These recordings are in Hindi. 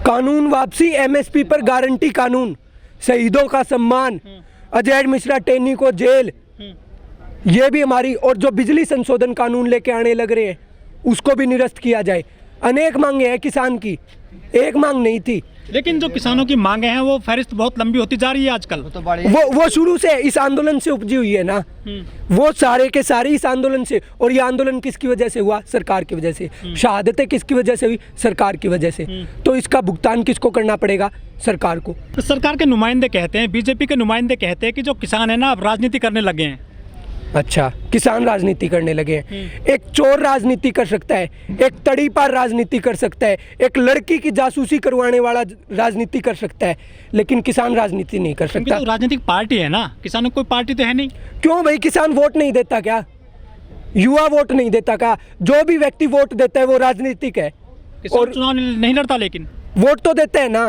कानून वापसी, एमएसपी पर गारंटी कानून, शहीदों का सम्मान, अजय मिश्रा टेनी को जेल, ये भी हमारी, और जो बिजली संशोधन कानून लेके आने लग रहे हैं उसको भी निरस्त किया जाए। अनेक मांगे हैं किसान की, एक मांग नहीं थी। लेकिन जो किसानों की मांगे हैं वो फहरिस्त बहुत लंबी होती जा रही है आजकल। वो शुरू से इस आंदोलन से उपजी हुई है ना, वो सारे के सारे इस आंदोलन से। और ये आंदोलन किसकी वजह से हुआ? सरकार की वजह से। शहादतें किसकी वजह से हुई? सरकार की वजह से। तो इसका भुगतान किसको करना पड़ेगा? सरकार को। तो सरकार के नुमाइंदे कहते हैं, बीजेपी के नुमाइंदे कहते हैं कि जो किसान है ना अब राजनीति करने लगे हैं। अच्छा, किसान राजनीति करने लगे हैं। एक चोर राजनीति कर सकता है, एक तड़ीपार राजनीति कर सकता है, एक लड़की की जासूसी करवाने वाला राजनीति कर सकता है, लेकिन किसान राजनीति नहीं कर सकता। तो राजनीतिक पार्टी है ना, किसानों की कोई पार्टी तो है नहीं। क्यों भाई? किसान वोट नहीं देता क्या? युवा वोट नहीं देता क्या? जो भी व्यक्ति वोट देता है वो राजनीतिक है। और चुनाव नहीं लड़ता, लेकिन वोट तो देते हैं ना।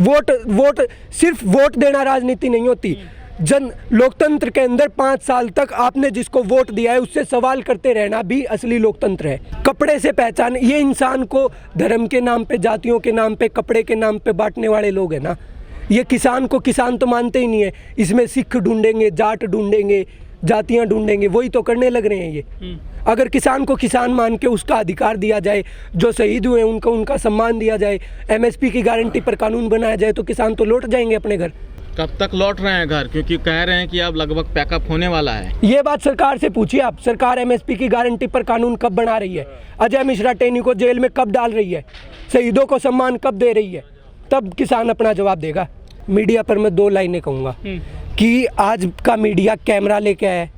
वोट सिर्फ वोट देना राजनीति नहीं होती। जन लोकतंत्र के अंदर 5 साल तक आपने जिसको वोट दिया है उससे सवाल करते रहना भी असली लोकतंत्र है। कपड़े से पहचान, ये इंसान को धर्म के नाम पे, जातियों के नाम पे, कपड़े के नाम पे बांटने वाले लोग हैं ना। ये किसान को किसान तो मानते ही नहीं है। इसमें सिख ढूंढेंगे, जाट ढूंढेंगे, जातियां ढूंढेंगे, वही तो करने लग रहे हैं ये। अगर किसान को किसान मान के उसका अधिकार दिया जाए, जो शहीद हुए उनको उनका सम्मान दिया जाए, एमएसपी की गारंटी पर कानून बनाया जाए, तो किसान तो लौट जाएंगे अपने घर। कब तक लौट रहे हैं घर? क्योंकि कह रहे हैं कि अब लगभग पैकअप होने वाला है। ये बात सरकार से पूछिए आप। सरकार एमएसपी की गारंटी पर कानून कब बना रही है? अजय मिश्रा टेनी को जेल में कब डाल रही है? शहीदों को सम्मान कब दे रही है? तब किसान अपना जवाब देगा। मीडिया पर मैं 2 लाइनें कहूँगा कि आज का मीडिया कैमरा लेके आया है,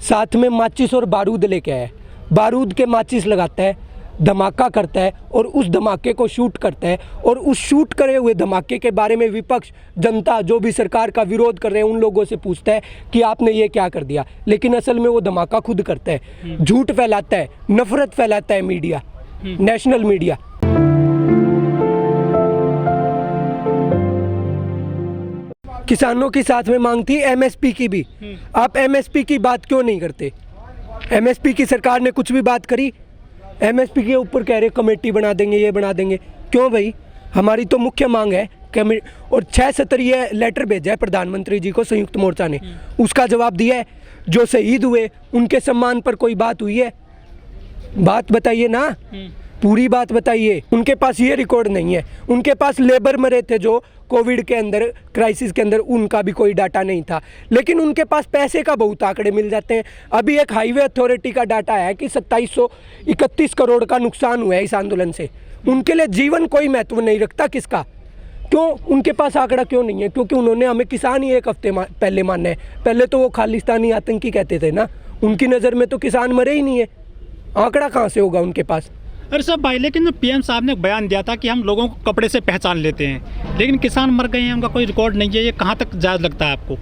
साथ में माचिस और बारूद लेके आया है। बारूद के माचिस लगाता है, धमाका करता है और उस धमाके को शूट करता है, और उस शूट करे हुए धमाके के बारे में विपक्ष, जनता, जो भी सरकार का विरोध कर रहे हैं उन लोगों से पूछता है कि आपने ये क्या कर दिया। लेकिन असल में वो धमाका खुद करता है, झूठ फैलाता है, नफरत फैलाता है मीडिया, नेशनल मीडिया। किसानों की साथ में मांग थी एमएसपी की भी। आप एमएसपी की बात क्यों नहीं करते? एमएसपी की सरकार ने कुछ भी बात करी? एमएसपी के ऊपर कह रहे कमेटी बना देंगे, ये बना देंगे। क्यों भाई? हमारी तो मुख्य मांग है और 6 सत्रीय लेटर भेजा है प्रधानमंत्री जी को संयुक्त मोर्चा ने, उसका जवाब दिया है। जो शहीद हुए उनके सम्मान पर कोई बात हुई है? बात बताइए ना, पूरी बात बताइए। उनके पास ये रिकॉर्ड नहीं है। उनके पास लेबर मरे थे जो कोविड के अंदर, क्राइसिस के अंदर, उनका भी कोई डाटा नहीं था। लेकिन उनके पास पैसे का बहुत आंकड़े मिल जाते हैं। अभी एक हाईवे अथॉरिटी का डाटा है कि 2731 करोड़ का नुकसान हुआ है इस आंदोलन से। उनके लिए जीवन कोई महत्व नहीं रखता किसका? क्यों उनके पास आंकड़ा क्यों नहीं है? क्योंकि उन्होंने हमें किसान ही 1 हफ्ते पहले माना है। पहले तो वो खालिस्तानी आतंकी कहते थे ना। उनकी नज़र में तो किसान मरे ही नहीं है। आंकड़ा कहाँ से होगा उनके पास? अरे सब भाई, लेकिन जो पीएम साहब ने बयान दिया था कि हम लोगों को कपड़े से पहचान लेते हैं, लेकिन किसान मर गए हैं, उनका कोई रिकॉर्ड नहीं है, ये कहाँ तक जायज़ लगता है आपको?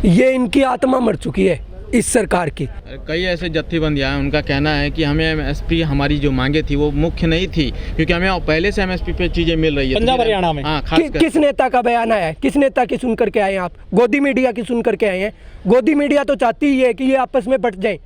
ये इनकी आत्मा मर चुकी है इस सरकार की। कई ऐसे जत्थेबंदियां हैं, उनका कहना है कि हमें एमएसपी, हमारी जो मांगे थी वो मुख्य नहीं थी, क्योंकि हमें पहले से एमएसपी पे चीजें मिल रही है पंजाब हरियाणा में। हाँ, किस नेता का बयान आया है? किस नेता की सुन करके आए हैं आप? गोदी मीडिया की सुन करके आए हैं। गोदी मीडिया तो चाहती ही है कि ये आपस में बट जाए।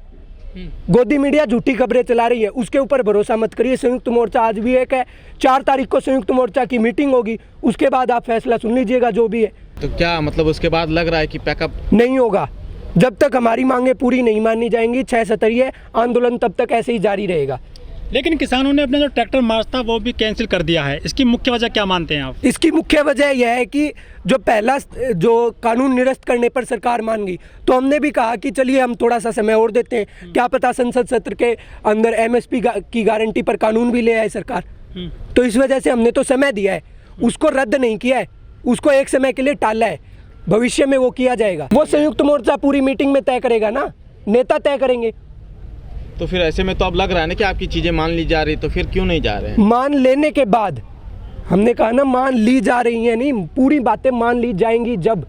गोदी मीडिया झूठी खबरें चला रही है, उसके ऊपर भरोसा मत करिए। संयुक्त मोर्चा आज भी एक है, 4 तारीख को संयुक्त मोर्चा की मीटिंग होगी, उसके बाद आप फैसला सुन लीजिएगा जो भी है। तो क्या मतलब उसके बाद लग रहा है कि पैकअप नहीं होगा? जब तक हमारी मांगे पूरी नहीं मानी जाएंगी 6 सत्रीय आंदोलन तब तक ऐसे ही जारी रहेगा। लेकिन किसानों ने अपना जो ट्रैक्टर मार्च था वो भी कैंसिल कर दिया है, इसकी मुख्य वजह क्या मानते हैं आप? इसकी मुख्य वजह यह है कि जो पहला जो कानून निरस्त करने पर सरकार मान गई, तो हमने भी कहा कि चलिए हम थोड़ा सा समय और देते हैं, क्या पता संसद सत्र के अंदर एमएसपी की गारंटी पर कानून भी ले आए सरकार। तो इस वजह से हमने तो समय दिया है, उसको रद्द नहीं किया है, उसको एक समय के लिए टाला है। भविष्य में वो किया जाएगा। वो संयुक्त मोर्चा पूरी मीटिंग में तय करेगा ना, नेता तय करेंगे। तो फिर ऐसे में तो अब लग रहा है ना कि आपकी चीजें मान ली जा रही, तो फिर क्यों नहीं जा रहे हैं? मान लेने के बाद, हमने कहा ना मान ली जा रही हैं, नहीं, पूरी बातें मान ली जाएंगी जब,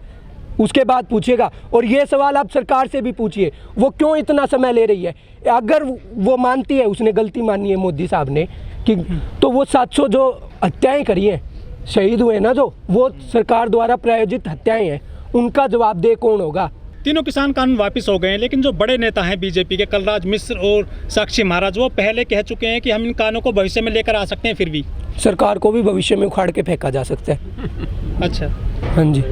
उसके बाद पूछिएगा। और ये सवाल आप सरकार से भी पूछिए, वो क्यों इतना समय ले रही है? अगर वो मानती है, उसने गलती मानी है मोदी साहब ने कि, तो वो 700 जो हत्याएं करी हैं, शहीद हुए ना जो, वो सरकार द्वारा प्रायोजित हत्याएं हैं, उनका जवाबदेह कौन होगा? तीनों किसान कानून वापस हो गए हैं, लेकिन जो बड़े नेता हैं बीजेपी के, कलराज मिश्र और साक्षी महाराज, वो पहले कह चुके हैं कि हम इन कानूनों को भविष्य में लेकर आ सकते हैं। फिर भी सरकार को भी भविष्य में उखाड़ के फेंका जा सकता है। अच्छा, हाँ जी।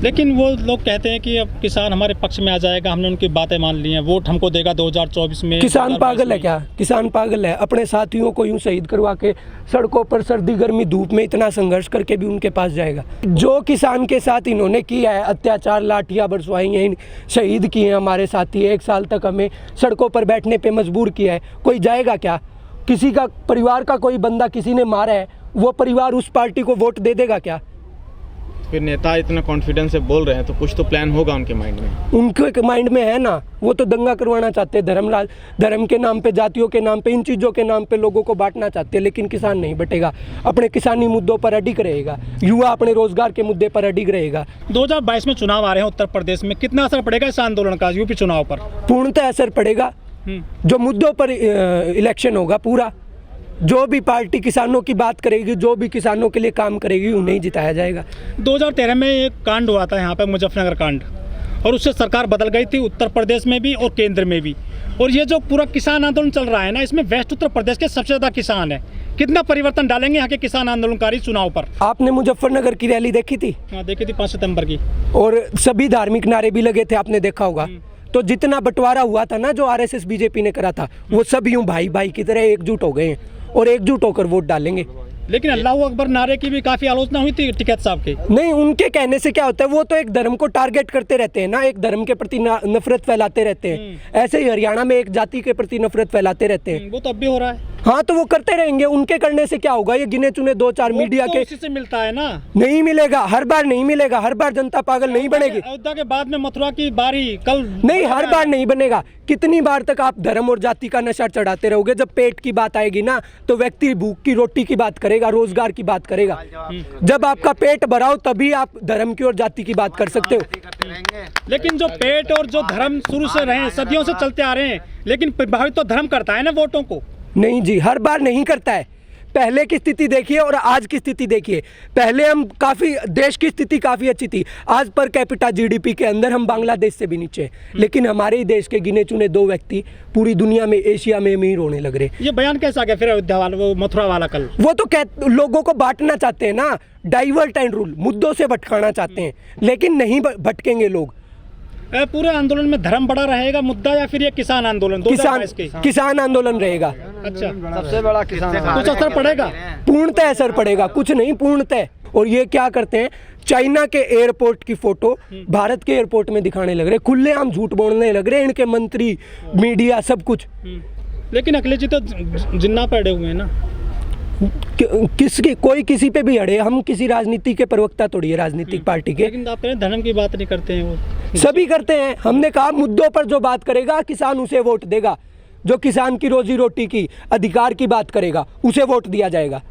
लेकिन वो लोग कहते हैं कि अब किसान हमारे पक्ष में आ जाएगा, हमने उनकी बातें मान ली हैं, वोट हमको देगा 2024 में। किसान पागल है क्या? किसान पागल है? अपने साथियों को यूं शहीद करवा के सड़कों पर सर्दी गर्मी धूप में इतना संघर्ष करके भी उनके पास जाएगा? जो किसान के साथ इन्होंने किया है अत्याचार, लाठियां बरसवाई हैं, शहीद किए हैं हमारे साथी, 1 साल तक हमें सड़कों पर बैठने पे मजबूर किया है, कोई जाएगा क्या? किसी का परिवार का कोई बंदा किसी ने मारा है, वो परिवार उस पार्टी को वोट दे देगा क्या? फिर नेता इतना कॉन्फिडेंस से बोल रहे हैं तो कुछ तो प्लान होगा उनके माइंड में। उनके माइंड में है ना, वो तो दंगा करवाना चाहते हैं, धर्म के नाम पे, जातियों के नाम पे, इन चीज़ों के नाम पे लोगों को बांटना चाहते हैं। लेकिन किसान नहीं बटेगा, अपने किसानी मुद्दों पर अडिग रहेगा, युवा अपने रोजगार के मुद्दे पर अडिग रहेगा। 2022 में चुनाव आ रहे हैं उत्तर प्रदेश में, कितना असर पड़ेगा इस आंदोलन का यूपी चुनाव पर? पूर्णतः असर पड़ेगा। जो मुद्दों पर इलेक्शन होगा, पूरा जो भी पार्टी किसानों की बात करेगी, जो भी किसानों के लिए काम करेगी, उन्हें जिताया जाएगा। 2013 में एक कांड हुआ था यहाँ पर, मुजफ्फरनगर कांड, और उससे सरकार बदल गई थी उत्तर प्रदेश में भी और केंद्र में भी। और ये जो पूरा किसान आंदोलन चल रहा है ना, इसमें वेस्ट उत्तर प्रदेश के सबसे ज़्यादा किसान है। कितना परिवर्तन डालेंगे यहाँ के किसान आंदोलनकारी चुनाव पर? आपने मुजफ्फरनगर की रैली देखी थी? हाँ, देखी थी, 5 सितंबर की। और सभी धार्मिक नारे भी लगे थे, आपने देखा होगा। तो जितना बंटवारा हुआ था ना, जो आरएसएस बीजेपी ने करा था, वो सब यूं भाई भाई की तरह एकजुट हो गए हैं और एकजुट होकर वोट डालेंगे। लेकिन अल्लाह अकबर नारे की भी काफ़ी आलोचना हुई थी टिकैत साहब की। नहीं, उनके कहने से क्या होता है, वो तो एक धर्म को टारगेट करते रहते हैं ना, एक धर्म के प्रति नफरत फैलाते रहते हैं। ऐसे ही हरियाणा में एक जाति के प्रति नफरत फैलाते रहते हैं। वो तो अब भी हो रहा है। हाँ, तो वो करते रहेंगे। उनके करने से क्या होगा? ये गिने चुने 2-4 मीडिया के उसी से मिलता है ना। नहीं मिलेगा, हर बार नहीं मिलेगा, हर बार जनता पागल नहीं बनेगी। अयोध्या के बाद में मथुरा की बारी कल नहीं, हर बार नहीं बनेगा। कितनी बार तक आप धर्म और जाति का नशा चढ़ाते रहोगे? जब पेट की बात आएगी ना, तो व्यक्ति भूख की रोटी की बात करेगा, रोजगार की बात करेगा। जब आपका पेट भरा हो, तभी आप धर्म की और जाति की बात कर सकते हो। लेकिन जो पेट और जो धर्म शुरू से रहे, सदियों से चलते आ रहे हैं, लेकिन प्रभावित तो धर्म करता है ना वोटों को। नहीं जी, हर बार नहीं करता है। पहले की स्थिति देखिए और आज की स्थिति देखिए। पहले हम देश की स्थिति काफ़ी अच्छी थी। आज पर कैपिटा जीडीपी के अंदर हम बांग्लादेश से भी नीचे हैं। लेकिन हमारे ही देश के गिने चुने 2 व्यक्ति पूरी दुनिया में, एशिया में अमीर होने लग रहे। ये बयान कैसा गया फिर अयोध्या वाला, वो मथुरा वाला कल? वो तो लोगों को बांटना चाहते हैं ना, डाइवर्ट एंड रूल, मुद्दों से भटकाना चाहते हैं। लेकिन नहीं भटकेंगे लोग। पूरे आंदोलन में धर्म बड़ा रहेगा मुद्दा, या फिर ये किसान आंदोलन? किसान आंदोलन रहेगा। अच्छा, सबसे बड़ा किसान। कुछ असर पड़ेगा? पूर्णतः असर पड़ेगा, कुछ नहीं, पूर्णतः। और ये क्या करते हैं, चाइना के एयरपोर्ट की फोटो भारत के एयरपोर्ट में दिखाने लग रहे, खुलेआम झूठ बोलने लग रहे इनके मंत्री, मीडिया, सब कुछ। लेकिन अखिलेश जी तो जिन्ना पे अड़े हुए हैं ना। कोई किसी पे भी अड़े, हम किसी राजनीति के प्रवक्ता थोड़ी है राजनीतिक पार्टी के। लेकिन आप कह रहे हैं धर्म की बात नहीं करते हैं वो। सभी करते हैं। हमने कहा मुद्दों पर जो बात करेगा किसान उसे वोट देगा। जो किसान की रोजी रोटी की, अधिकार की बात करेगा, उसे वोट दिया जाएगा।